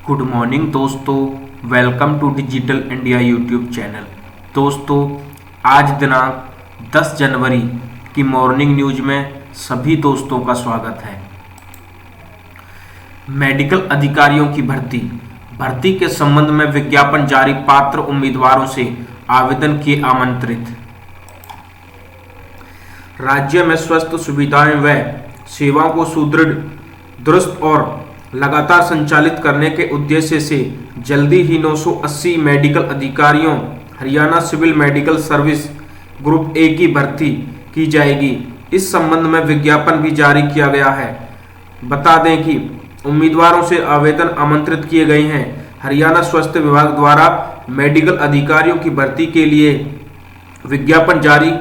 Good morning दोस्तों, welcome to Digital India YouTube channel. दोस्तों, आज दिनांक 10 जनवरी की मॉर्निंग न्यूज में सभी दोस्तों का स्वागत है। मेडिकल अधिकारियों की भर्ती के संबंध में विज्ञापन जारी, पात्र उम्मीदवारों से आवेदन किए आमंत्रित। राज्य में स्वास्थ्य सुविधाएं व सेवाओं को सुदृढ़, दुरुस्त और लगातार संचालित करने के उद्देश्य से जल्दी ही 980 मेडिकल अधिकारियों Haryana civil medical service group A की भर्ती की जाएगी। इस संबंध में विज्ञापन भी जारी किया गया है। बता दें कि उम्मीदवारों से आवेदन आमंत्रित किए गए हैं। हरियाणा स्वास्थ्य विभाग द्वारा मेडिकल अधिकारियों की भर्ती के लिए विज्ञापन जारी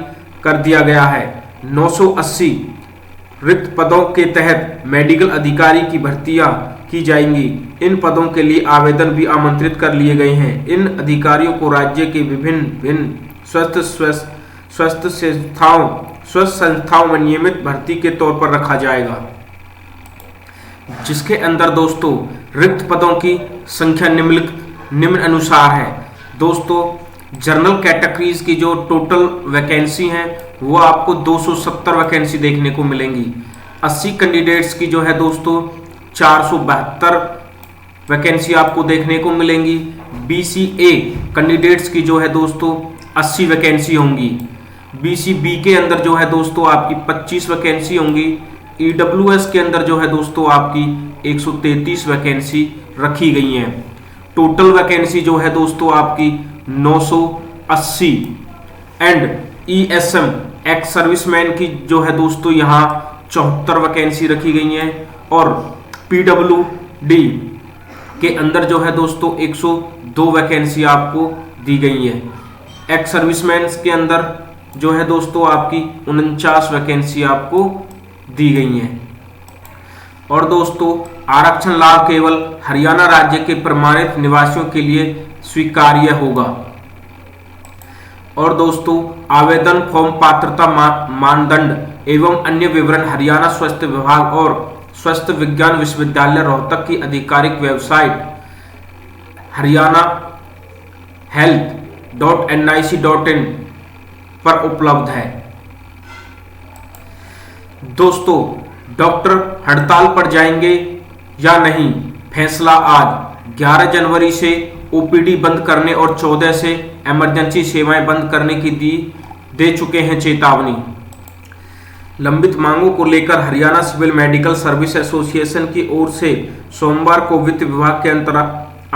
कर दिया गया है। 980 रिक्त पदों के तहत मेडिकल अधिकारी की भर्तियां की जाएंगी। इन पदों के लिए आवेदन भी आमंत्रित कर लिए गए हैं। इन अधिकारियों को राज्य के विभिन्न स्वास्थ्य संस्थाओं में नियमित भर्ती के तौर पर रखा जाएगा, जिसके अंदर दोस्तों रिक्त पदों की संख्या निम्न अनुसार है। दोस्तों, जनरल कैटेगरीज की जो टोटल वैकेंसी हैं वो आपको 270 वैकेंसी देखने को मिलेंगी। 80 कैंडिडेट्स की जो है दोस्तों 472 वैकेंसी आपको देखने को मिलेंगी। BCA कैंडिडेट्स की जो है दोस्तों 80 वैकेंसी होंगी। BCB के अंदर जो है दोस्तों आपकी 25 वैकेंसी होंगी। EWS के अंदर जो है दोस्तों आपकी 133 वैकेंसी रखी गई हैं। टोटल वैकेंसी जो है दोस्तों आपकी 980 एंड ESM एक्स सर्विसमैन की जो है दोस्तों यहाँ 74 वैकेंसी रखी गई हैं और PWD के अंदर जो है दोस्तों 102 वैकेंसी आपको दी गई है। एक्स सर्विसमैन के अंदर जो है दोस्तों आपकी 49 वैकेंसी आपको दी गई हैं। और दोस्तों, आरक्षण लाभ केवल हरियाणा राज्य के प्रमाणित निवासियों के लिए स्वीकार्य होगा। और दोस्तों, आवेदन फॉर्म, पात्रता मानदंड एवं अन्य विवरण हरियाणा स्वास्थ्य विभाग और स्वास्थ्य विज्ञान विश्वविद्यालय रोहतक की आधिकारिक वेबसाइट हरियाणा health.nic.in पर उपलब्ध है। दोस्तों, डॉक्टर हड़ताल पर जाएंगे या नहीं, फैसला आज। 11 जनवरी से OPD बंद करने और 14 से इमरजेंसी सेवाएं बंद करने की दे चुके हैं चेतावनी। लंबित मांगों को लेकर Haryana civil medical service association की ओर से सोमवार को वित्त विभाग के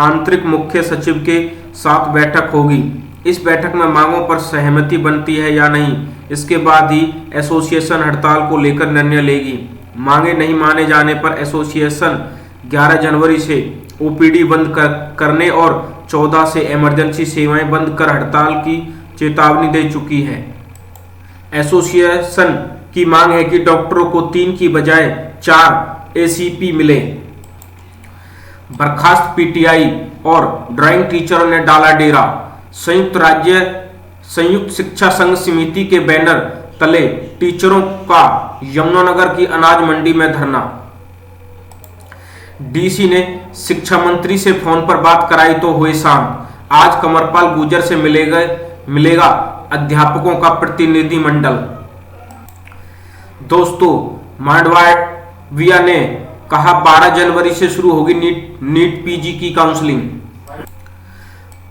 आंतरिक मुख्य सचिव के साथ बैठक होगी। इस बैठक में मांगों पर सहमति बनती है या नहीं, इसके बाद ही एसोसिएशन हड़ताल को लेकर निर्णय लेगी। मांगे नहीं माने जाने पर एसोसिएशन 11 जनवरी से OPD बंद करने और 14 से इमरजेंसी सेवाएं बंद कर हड़ताल की चेतावनी दे चुकी है। एसोसिएशन की मांग है कि डॉक्टरों को 3 की बजाय 4 ACP मिले। बर्खास्त PTI और ड्राइंग टीचरों ने डाला डेरा। संयुक्त शिक्षा संघ समिति के बैनर तले टीचरों का यमुनानगर की अनाज मंडी में धरना। DC ने शिक्षा मंत्री से फोन पर बात कराई तो हुए शांत। आज कंवरपाल गुर्जर से मिलेगा अध्यापकों का प्रतिनिधिमंडल। दोस्तों, मांडविया ने कहा 12 जनवरी से शुरू होगी नीट PG की काउंसलिंग।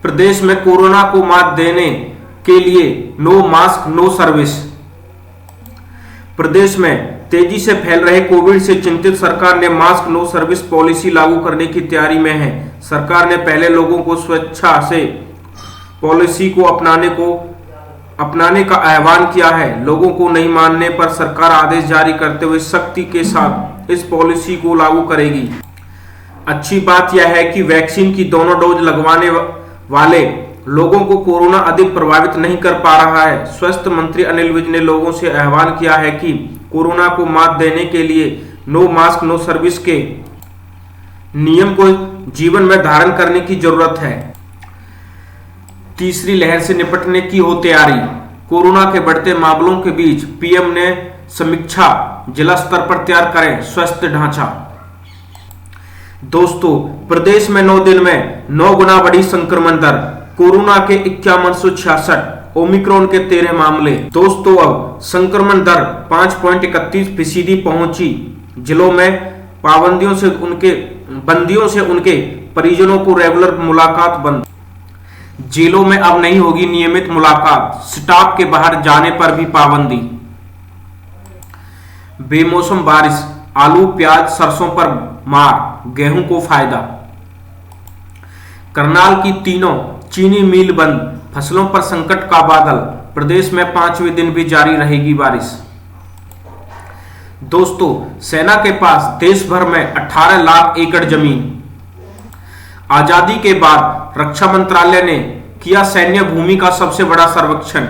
प्रदेश में कोरोना को मात देने के लिए नो मास्क नो सर्विस। प्रदेश में तेजी से फैल रहे कोविड से चिंतित सरकार ने मास्क नो सर्विस पॉलिसी लागू करने की तैयारी में है। सरकार ने पहले लोगों को स्वेच्छा से पॉलिसी को अपनाने का आह्वान किया है। लोगों को नहीं मानने पर सरकार आदेश जारी करते हुए सख्ती के साथ इस पॉलिसी को लागू करेगी। अच्छी बात यह है कि वैक्सीन की दोनों डोज लगवाने वाले लोगों को कोरोना अधिक प्रभावित नहीं कर पा रहा है। स्वास्थ्य मंत्री अनिल विज ने लोगों से आह्वान किया है कि कोरोना को मात देने के लिए नो मास्क नो सर्विस के नियम को जीवन में धारण करने की जरूरत है। तीसरी लहर से निपटने की हो तैयारी। कोरोना के बढ़ते मामलों के बीच PM ने समीक्षा, जिला स्तर पर तैयार करें स्वास्थ्य ढांचा। दोस्तों, प्रदेश में 9 दिन में 9 गुना बढ़ी संक्रमण दर, कोरोना के 5166, ओमिक्रॉन के 13 मामले। दोस्तों, अब संक्रमण दर 5.31% पहुंची। जिलों में बंदियों से उनके परिजनों को रेगुलर मुलाकात बंद। जेलों में अब नहीं होगी नियमित मुलाकात, स्टाफ के बाहर जाने पर भी पाबंदी। बेमौसम बारिश, आलू प्याज सरसों पर मार, गेहूं को फायदा। करनाल की तीनों चीनी मिल बंद, फसलों पर संकट का बादल, प्रदेश में 5वें दिन भी जारी रहेगी बारिश। दोस्तों, सेना के पास देश भर में 18 लाख एकड़ जमीन। आजादी के बाद रक्षा मंत्रालय ने किया सैन्य भूमि का सबसे बड़ा सर्वेक्षण।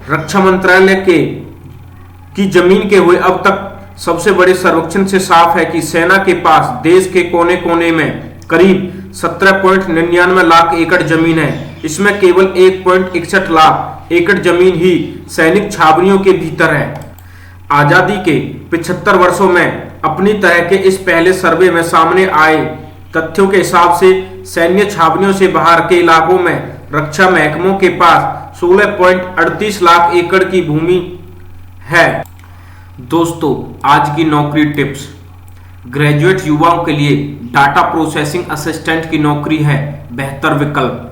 रक्षा मंत्रालय की जमीन के हुए अब तक सबसे बड़े सर्वेक्षण से साफ है कि सेना के पास देश के कोने कोने में करीब 17.99 लाख एकड़ जमीन है। इसमें केवल 1.61 लाख एकड़ जमीन ही सैनिक छावनियों के भीतर है। आजादी के 75 वर्षों में अपनी तरह के इस पहले सर्वे में सामने आए तथ्यों के हिसाब से सैन्य छावनियों से बाहर के इलाकों में रक्षा महकमों के पास 16.38 लाख एकड़ की भूमि है। दोस्तों, आज की नौकरी टिप्स। ग्रेजुएट युवाओं के लिए डाटा प्रोसेसिंग असिस्टेंट की नौकरी है बेहतर विकल्प।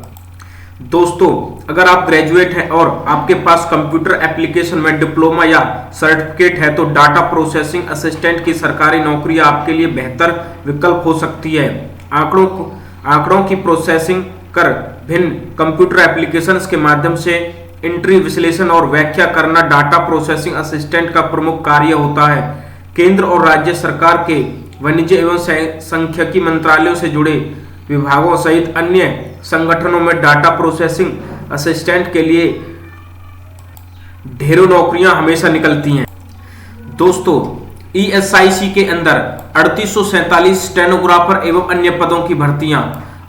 दोस्तों, अगर आप ग्रेजुएट हैं और आपके पास कंप्यूटर एप्लीकेशन में डिप्लोमा या सर्टिफिकेट है तो डाटा प्रोसेसिंग असिस्टेंट की सरकारी नौकरी आपके लिए बेहतर विकल्प हो सकती है। आंकड़ों की प्रोसेसिंग कर भिन्न कंप्यूटर एप्लीकेशंस के माध्यम से एंट्री विश्लेषण और व्याख्या करना डाटा प्रोसेसिंग असिस्टेंट का प्रमुख कार्य होता है। केंद्र और राज्य सरकार के वाणिज्य एवं सांख्यिकी मंत्रालयों से जुड़े विभागों सहित अन्य संगठनों में डाटा प्रोसेसिंग असिस्टेंट के लिए ढेरों नौकरियां हमेशा निकलती हैं। दोस्तों, ESIC के अंदर 3847 स्टेनोग्राफर एवं अन्य पदों की भर्तियां।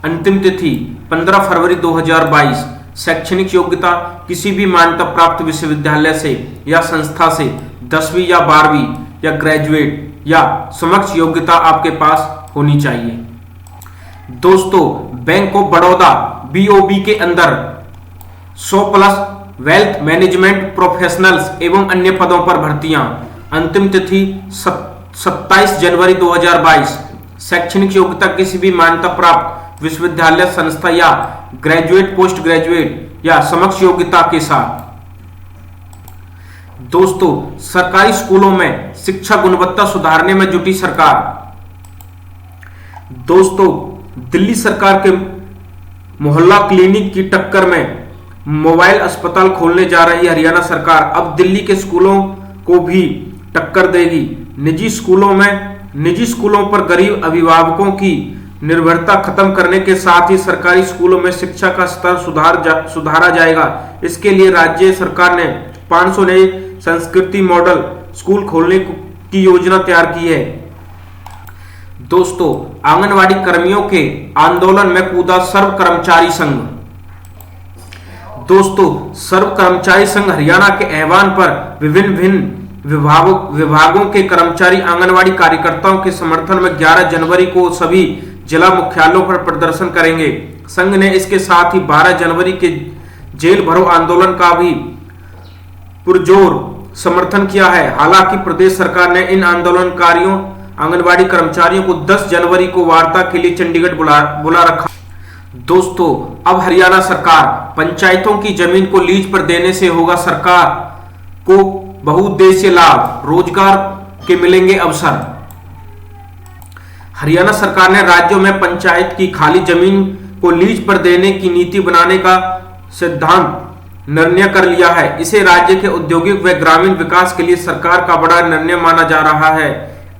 अंतिम तिथि 15 फरवरी 2022। शैक्षणिक योग्यता किसी भी मान्यता प्राप्त विश्वविद्यालय से या संस्था से 10वीं या 12वीं या ग्रेजुएट या समकक्ष योग्यता आपके पास होनी चाहिए। दोस्तों, बैंक ऑफ बड़ौदा BOB के अंदर 100+ वेल्थ मैनेजमेंट प्रोफेशनल्स एवं अन्य पदों पर भर्तियां। अंतिम तिथि 27 जनवरी 2022। शैक्षणिक योग्यता किसी भी मान्यता प्राप्त विश्वविद्यालय संस्था या ग्रेजुएट पोस्ट ग्रेजुएट या समकक्ष योग्यता के साथ। दोस्तों, सरकारी स्कूलों में शिक्षा गुणवत्ता सुधारने में जुटी सरकार। दोस्तों, दिल्ली सरकार के मोहल्ला क्लिनिक की टक्कर में मोबाइल अस्पताल खोलने जा रही हरियाणा सरकार अब दिल्ली के स्कूलों को भी टक्कर देगी। निजी स्कूलों पर गरीब अभिभावकों की निर्भरता खत्म करने के साथ ही सरकारी स्कूलों में शिक्षा का स्तर सुधारा जाएगा। इसके लिए राज्य सरकार ने 500 नए संस्कृति मॉडल स्कूल खोलने की योजना तैयार की है। दोस्तों, आंगनवाड़ी कर्मियों के आंदोलन में कूदा सर्व कर्मचारी संघ। दोस्तों, सर्व कर्मचारी संघ हरियाणा के आह्वान पर विभिन्न विभागों के कर्मचारी आंगनवाड़ी कार्यकर्ताओं के समर्थन में 11 जनवरी को सभी जिला मुख्यालयों पर प्रदर्शन करेंगे। संघ ने इसके साथ ही 12 जनवरी के जेल भरो आंदोलन का भी पुरजोर समर्थन किया है। हालांकि प्रदेश सरकार ने इन आंदोलनकारियों आंगनवाड़ी कर्मचारियों को 10 जनवरी को वार्ता के लिए चंडीगढ़ बुला रखा। दोस्तों, अब हरियाणा सरकार पंचायतों की जमीन को लीज पर देने से होगा सरकार को बहुउद्देशीय लाभ, रोजगार के मिलेंगे अवसर। हरियाणा सरकार ने राज्यों में पंचायत की खाली जमीन को लीज पर देने की नीति बनाने का सिद्धांत निर्णय कर लिया है। इसे राज्य के औद्योगिक व ग्रामीण विकास के लिए सरकार का बड़ा निर्णय माना जा रहा है।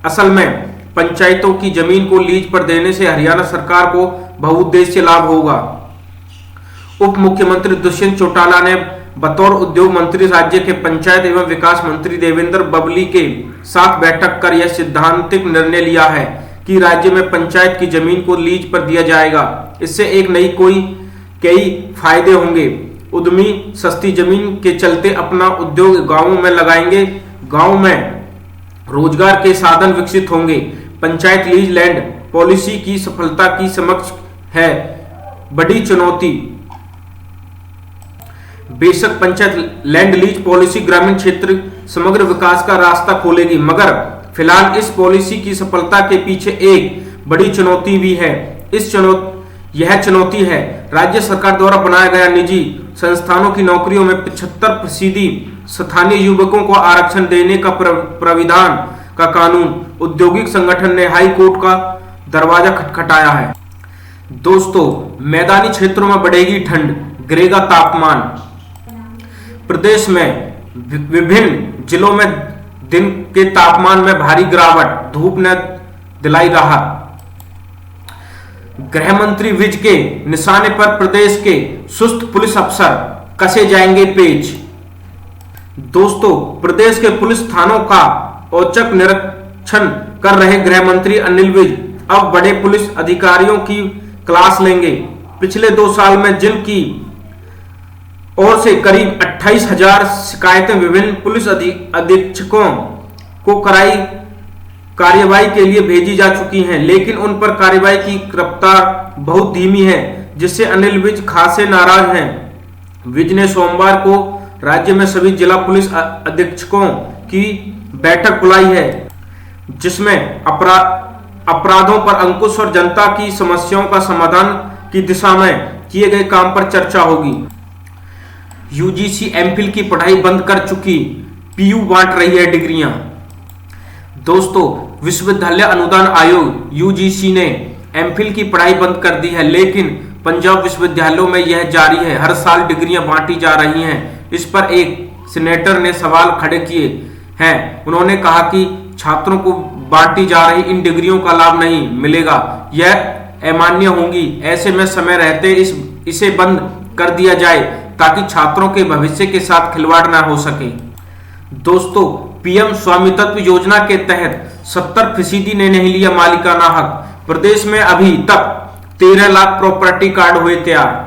असल में पंचायतों की जमीन को लीज पर देने से हरियाणा सरकार को बहुउद्देशीय लाभ होगा। उप मुख्यमंत्री दुष्यंत चौटाला ने बतौर उद्योग मंत्री राज्य के पंचायत एवं विकास मंत्री देवेंद्र बबली के साथ बैठक कर यह सिद्धांतिक निर्णय लिया है कि राज्य में पंचायत की जमीन को लीज पर दिया जाएगा। इससे एक नहीं कई फायदे होंगे। उद्यमी सस्ती जमीन के चलते अपना उद्योग गांवों में लगाएंगे। गांव में रोजगार के साधन विकसित होंगे। पंचायत लीज लैंड पॉलिसी की सफलता की समक्ष है बड़ी चुनौती। बेशक पंचायत लैंड लीज पॉलिसी ग्रामीण क्षेत्र समग्र विकास का रास्ता खोलेगी, मगर फिलहाल इस पॉलिसी की सफलता के पीछे एक बड़ी चुनौती भी है। यह चुनौती है राज्य सरकार द्वारा बनाया गया निजी संस्थानों की नौकरियों में 75% स्थानीय युवकों को आरक्षण देने का प्राविधान का कानून। औद्योगिक संगठन ने हाई कोर्ट का दरवाजा खटखटाया है। दोस्तों, मैदानी क्षेत्रों में बढ़ेगी ठंड, गिरेगा तापमान। प्रदेश में विभिन्न जिलों में दिन के तापमान में भारी गिरावट, धूप ने दिलाई राहत। गृह मंत्री विज के निशाने पर प्रदेश के सुस्त पुलिस अफसर कसे जाएंगे पेच। दोस्तों, प्रदेश के पुलिस थानों का औचक निरीक्षण कर रहे गृह मंत्री अनिल विज अब बड़े पुलिस अधिकारियों की क्लास लेंगे। पिछले 2 साल में जिल की ओर से करीब 28,000 शिकायतें विभिन्न पुलिस अधीक्षकों को कराई कार्यवाही के लिए भेजी जा चुकी हैं, लेकिन उन पर कार्यवाही की रफ्तार बहुत धीमी है, जिससे अनिल विज खासे नाराज हैं। विज ने सोमवार को राज्य में सभी जिला पुलिस अधीक्षकों की बैठक बुलाई है, जिसमें अपराधों पर अंकुश और जनता की समस्याओं का समाधान की दिशा में किए गए काम पर चर्चा होगी। यूजीसी एमफिल की पढ़ाई बंद कर चुकी, पीयू बांट रही है डिग्रियां। दोस्तों, विश्वविद्यालय अनुदान आयोग यूजीसी ने एमफिल की पढ़ाई बंद कर दी है, लेकिन पंजाब विश्वविद्यालयों में यह जारी है। हर साल डिग्रियां बांटी जा रही हैं। इस पर एक सीनेटर ने सवाल खड़े किए हैं। उन्होंने कहा कि छात्रों को बांटी जा रही इन डिग्रियों का लाभ नहीं मिलेगा, यह अमान्य होंगी। ऐसे में समय रहते इसे बंद कर दिया जाए ताकि छात्रों के भविष्य के साथ खिलवाड़ न हो सके। दोस्तों, पीएम स्वामित्व योजना के तहत 70% ने नहीं लिया मालिकाना हक। प्रदेश में अभी तक 13 लाख प्रॉपर्टी कार्ड हुए तैयार।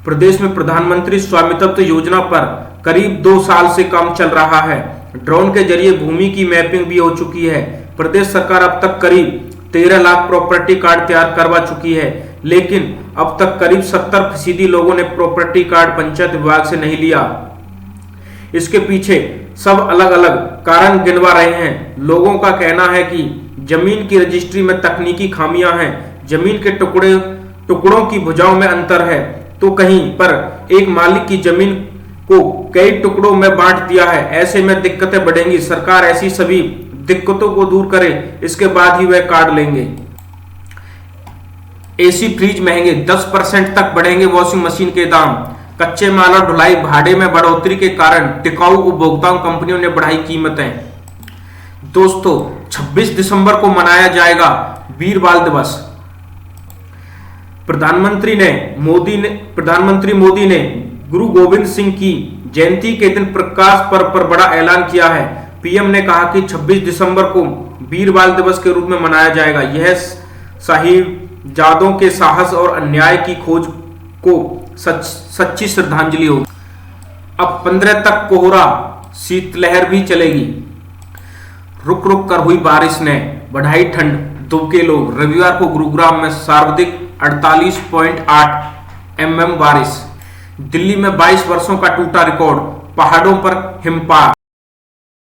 प्रदेश में प्रधानमंत्री स्वामित्व योजना पर करीब 2 साल से काम चल रहा है। ड्रोन के जरिए भूमि की मैपिंग भी हो चुकी है। प्रदेश सरकार अब तक करीब 13 लाख प्रॉपर्टी कार्ड तैयार करवा चुकी है, लेकिन अब तक करीब 70% लोगों ने प्रॉपर्टी कार्ड पंचायत विभाग से नहीं लिया। इसके पीछे सब अलग अलग कारण गिनवा रहे हैं। लोगों का कहना है कि जमीन की रजिस्ट्री में तकनीकी खामियां हैं, जमीन के टुकड़ों की भुजाओं में अंतर है, तो कहीं पर एक मालिक की जमीन को कई टुकड़ों में बांट दिया है। ऐसे में दिक्कतें बढ़ेंगी। सरकार ऐसी सभी दिक्कतों को दूर करे, इसके बाद ही वह कार्ड लेंगे। एसी फ्रिज महंगे, 10% तक बढ़ेंगे वॉशिंग मशीन के दाम। कच्चे माल और ढुलाई भाड़े में बढ़ोतरी के कारण टिकाऊ उपभोक्ताओं कंपनियों ने बढ़ाई कीमतें। दोस्तों, 26 दिसंबर को मनाया जाएगा वीर बाल दिवस। प्रधानमंत्री मोदी ने गुरु गोविंद सिंह की जयंती के दिन प्रकाश पर्व पर बड़ा ऐलान किया है। पीएम ने कहा कि 26 दिसंबर को वीर बाल दिवस के रूप में मनाया जाएगा। यह साहिबजादों के साहस और अन्याय की खोज को सच्ची श्रद्धांजलि होगी। अब 15 तक कोहरा, शीतलहर भी चलेगी। रुक रुक कर हुई बारिश ने बढ़ाई ठंड, दुबके लोग। रविवार को गुरुग्राम में सर्वाधिक 48.8 mm बारिश। दिल्ली में 22 वर्षों का टूटा रिकॉर्ड, पहाड़ों पर हिमपात।